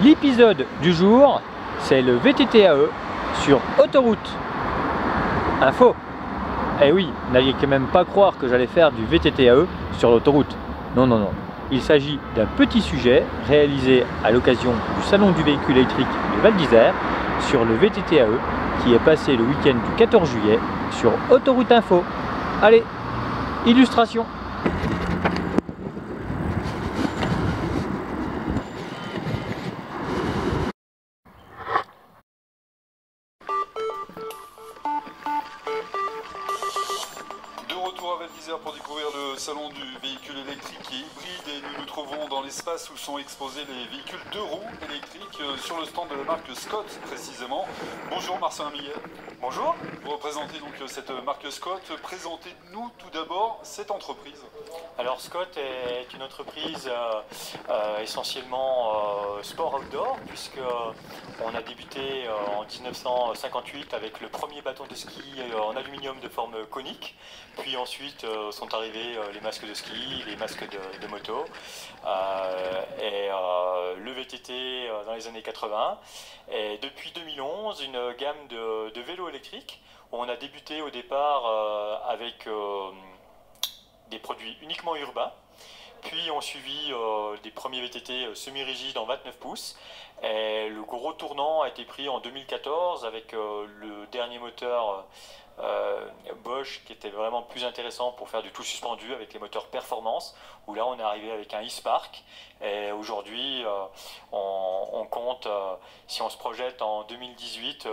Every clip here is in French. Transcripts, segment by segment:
L'épisode du jour, c'est le VTT-AE sur autoroute. Info. Eh oui, n'allez quand même pas croire que j'allais faire du VTT-AE sur l'autoroute. Non, non, non. Il s'agit d'un petit sujet réalisé à l'occasion du Salon du véhicule électrique de Val d'Isère sur le VTT-AE qui est passé le week-end du 14 juillet sur Autoroute Info. Allez, illustration. Retour à Val d'Isère pour découvrir le salon du véhicule électrique et hybride, et nous nous trouvons dans l'espace où sont exposés les véhicules 2 roues électriques sur le stand de la marque Scott précisément. Bonjour Marcelin Millet. Bonjour. Vous représentez donc cette marque Scott. Présentez-nous tout d'abord cette entreprise. Alors Scott est une entreprise essentiellement sport outdoor, puisque on a débuté en 1958 avec le premier bâton de ski en aluminium de forme conique. Puis ensuite sont arrivés les masques de ski, les masques de moto et le VTT dans les années 80. Et depuis 2011, une gamme de vélos électriques où on a débuté au départ avec des produits uniquement urbains. Puis ont suivi des premiers VTT semi-rigides en 29 pouces. Et le gros tournant a été pris en 2014 avec le dernier moteur Bosch qui était vraiment plus intéressant pour faire du tout suspendu avec les moteurs performance, où là on est arrivé avec un e-Spark. Et aujourd'hui on compte, si on se projette en 2018,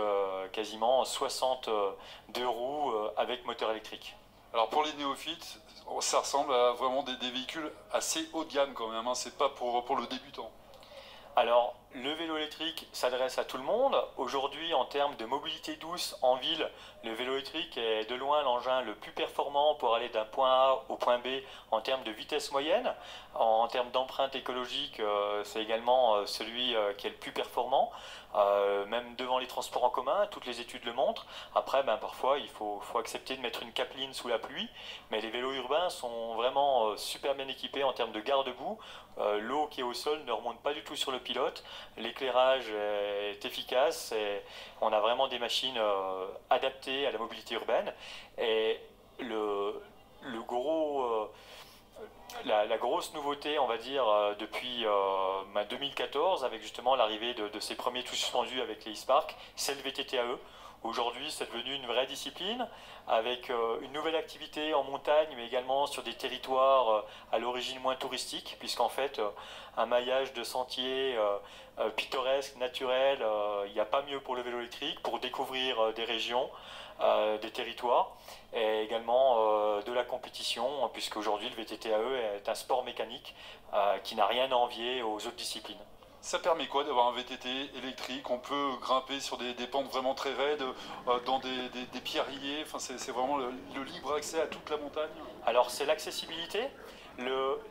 quasiment 62 roues avec moteur électrique. Alors pour les néophytes, ça ressemble à vraiment des véhicules assez haut de gamme quand même, hein. C'est pas pour le débutant. Alors, le vélo électrique s'adresse à tout le monde. Aujourd'hui, en termes de mobilité douce en ville, le vélo électrique est de loin l'engin le plus performant pour aller d'un point A au point B en termes de vitesse moyenne. En termes d'empreinte écologique, c'est également celui qui est le plus performant. Même devant les transports en commun, toutes les études le montrent. Après, parfois, il faut accepter de mettre une capeline sous la pluie. Mais les vélos urbains sont vraiment super bien équipés en termes de garde-boue. L'eau qui est au sol ne remonte pas du tout sur le pilote. L'éclairage est efficace et on a vraiment des machines adaptées à la mobilité urbaine. Et la grosse nouveauté, on va dire, depuis 2014, avec justement l'arrivée de ces premiers tout suspendus avec les e-Spark, c'est le VTT-AE. Aujourd'hui, c'est devenu une vraie discipline, avec une nouvelle activité en montagne, mais également sur des territoires à l'origine moins touristiques, puisqu'en fait, un maillage de sentiers pittoresques, naturels, il n'y a pas mieux pour le vélo électrique, pour découvrir des régions, des territoires, et également de la compétition, puisque aujourd'hui le VTT-AE est un sport mécanique qui n'a rien à envier aux autres disciplines. Ça permet quoi d'avoir un VTT électrique? On peut grimper sur des pentes vraiment très raides, dans des pierriers, enfin, c'est vraiment le libre accès à toute la montagne. Alors c'est l'accessibilité.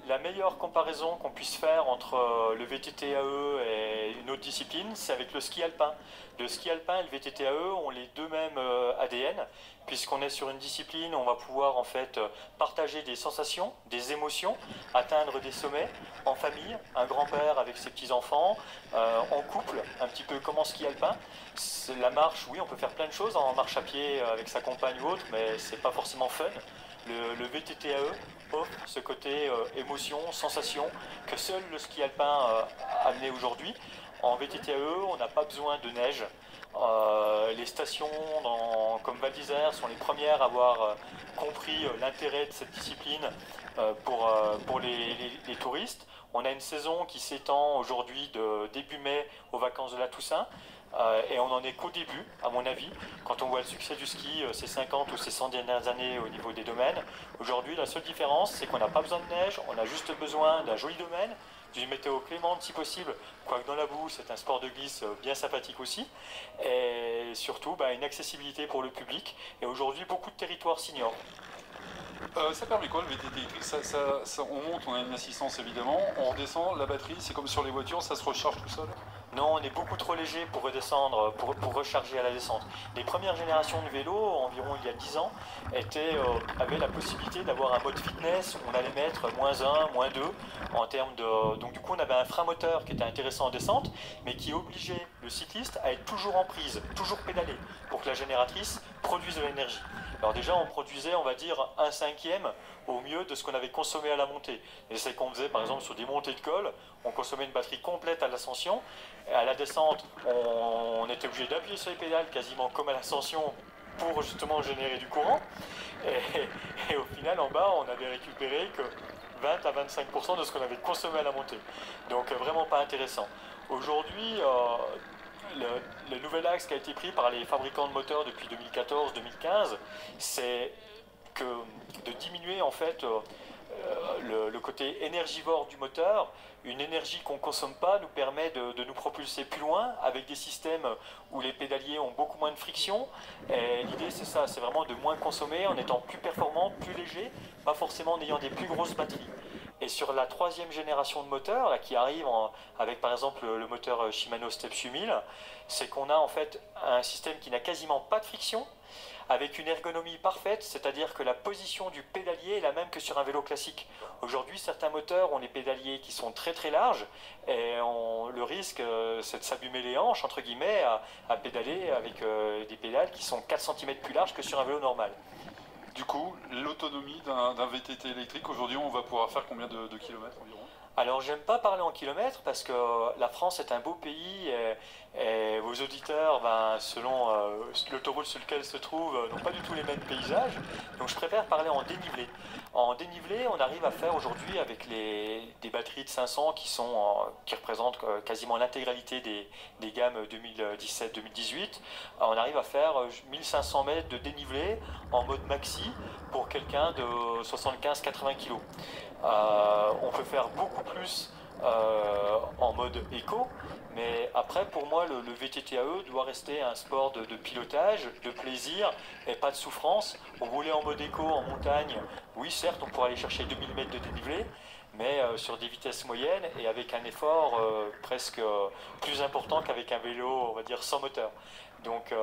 La meilleure comparaison qu'on puisse faire entre le VTT-AE et une autre discipline, c'est avec le ski alpin. Le ski alpin et le VTT-AE ont les deux mêmes ADN, puisqu'on est sur une discipline où on va pouvoir en fait partager des sensations, des émotions, atteindre des sommets en famille, un grand-père avec ses petits-enfants, en couple, un petit peu comme en ski alpin. La marche, oui, on peut faire plein de choses en marche à pied avec sa compagne ou autre, mais c'est pas forcément fun. Le VTT-AE offre ce côté émotion, sensation que seul le ski alpin a amené aujourd'hui. En VTT-AE, on n'a pas besoin de neige. Les stations comme Val d'Isère sont les premières à avoir compris l'intérêt de cette discipline pour les touristes. On a une saison qui s'étend aujourd'hui de début mai aux vacances de la Toussaint. Et on n'en est qu'au début, à mon avis. Quand on voit le succès du ski ces 50 ou ces 100 dernières années au niveau des domaines, aujourd'hui la seule différence c'est qu'on n'a pas besoin de neige, on a juste besoin d'un joli domaine, d'une météo clémente si possible, quoique dans la boue c'est un sport de glisse bien sympathique aussi, et surtout une accessibilité pour le public, et aujourd'hui beaucoup de territoires s'ignorent. Ça permet quoi le VTT électrique? On monte, on a une assistance évidemment, on redescend, la batterie, c'est comme sur les voitures, ça se recharge tout seul? Non, on est beaucoup trop léger pour redescendre, pour recharger à la descente. Les premières générations de vélos, environ il y a 10 ans, avaient la possibilité d'avoir un mode fitness où on allait mettre -1, -2 en termes de... Donc du coup, on avait un frein moteur qui était intéressant en descente, mais qui obligeait le cycliste à être toujours en prise, toujours pédaler, pour que la génératrice produise de l'énergie. Alors déjà, on produisait, on va dire, 1/5 au mieux de ce qu'on avait consommé à la montée. Et c'est qu'on faisait, par exemple, sur des montées de col, on consommait une batterie complète à l'ascension. À la descente, on était obligé d'appuyer sur les pédales quasiment comme à l'ascension pour justement générer du courant. Et au final, en bas, on avait récupéré que 20 à 25% de ce qu'on avait consommé à la montée. Donc vraiment pas intéressant. Aujourd'hui, le nouvel axe qui a été pris par les fabricants de moteurs depuis 2014-2015, c'est de diminuer en fait le côté énergivore du moteur. Une énergie qu'on ne consomme pas nous permet de nous propulser plus loin avec des systèmes où les pédaliers ont beaucoup moins de friction. Et l'idée c'est ça, c'est vraiment de moins consommer en étant plus performant, plus léger, pas forcément en ayant des plus grosses batteries. Et sur la 3e génération de moteurs, là, qui arrive avec par exemple le moteur Shimano Stepsu 1000, c'est qu'on a en fait un système qui n'a quasiment pas de friction, avec une ergonomie parfaite, c'est-à-dire que la position du pédalier est la même que sur un vélo classique. Aujourd'hui, certains moteurs ont des pédaliers qui sont très très larges, et le risque, c'est de s'abîmer les hanches, entre guillemets, à pédaler avec des pédales qui sont 4 cm plus larges que sur un vélo normal. Du coup, l'autonomie d'un VTT électrique, aujourd'hui, on va pouvoir faire combien de kilomètres environ? Alors, j'aime pas parler en kilomètres parce que la France est un beau pays et vos auditeurs, selon l'autoroute sur laquelle se trouvent, n'ont pas du tout les mêmes paysages. Donc, je préfère parler en dénivelé. En dénivelé, on arrive à faire aujourd'hui avec des batteries de 500 qui représentent quasiment l'intégralité des gammes 2017-2018. On arrive à faire 1500 mètres de dénivelé en mode maxi pour quelqu'un de 75-80 kg. On peut faire beaucoup plus en mode éco, mais après pour moi le VTT-AE doit rester un sport de pilotage, de plaisir et pas de souffrance. Rouler en mode éco en montagne, oui certes on pourrait aller chercher 2000 mètres de dénivelé, mais sur des vitesses moyennes et avec un effort presque plus important qu'avec un vélo on va dire sans moteur. Donc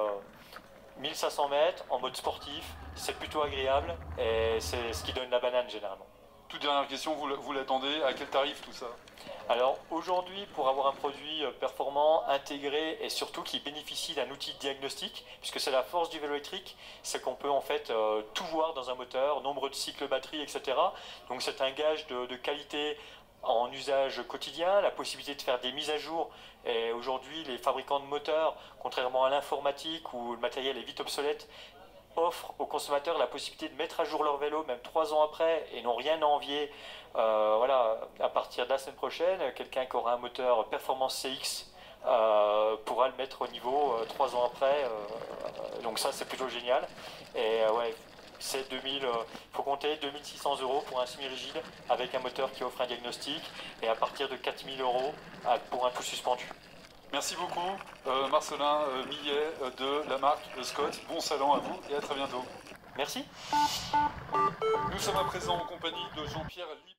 1500 mètres en mode sportif, c'est plutôt agréable et c'est ce qui donne la banane généralement. Toute dernière question, vous l'attendez, à quel tarif tout ça? Alors aujourd'hui, pour avoir un produit performant, intégré et surtout qui bénéficie d'un outil de diagnostic, puisque c'est la force du vélo électrique, c'est qu'on peut en fait tout voir dans un moteur, nombre de cycles batterie, etc. Donc c'est un gage de qualité en usage quotidien, la possibilité de faire des mises à jour. Et aujourd'hui, les fabricants de moteurs, contrairement à l'informatique où le matériel est vite obsolète, offrent aux consommateurs la possibilité de mettre à jour leur vélo même 3 ans après et n'ont rien à envier. Voilà, à partir de la semaine prochaine, quelqu'un qui aura un moteur performance CX pourra le mettre au niveau 3 ans après. Donc ça c'est plutôt génial. Et ouais, c'est 2000, faut compter 2600 € pour un semi-rigide avec un moteur qui offre un diagnostic et à partir de 4000 € pour un tout suspendu. Merci beaucoup Marcelin Millet de la marque Scott. Bon salon à vous et à très bientôt. Merci. Nous sommes à présent en compagnie de Jean-Pierre Lieb.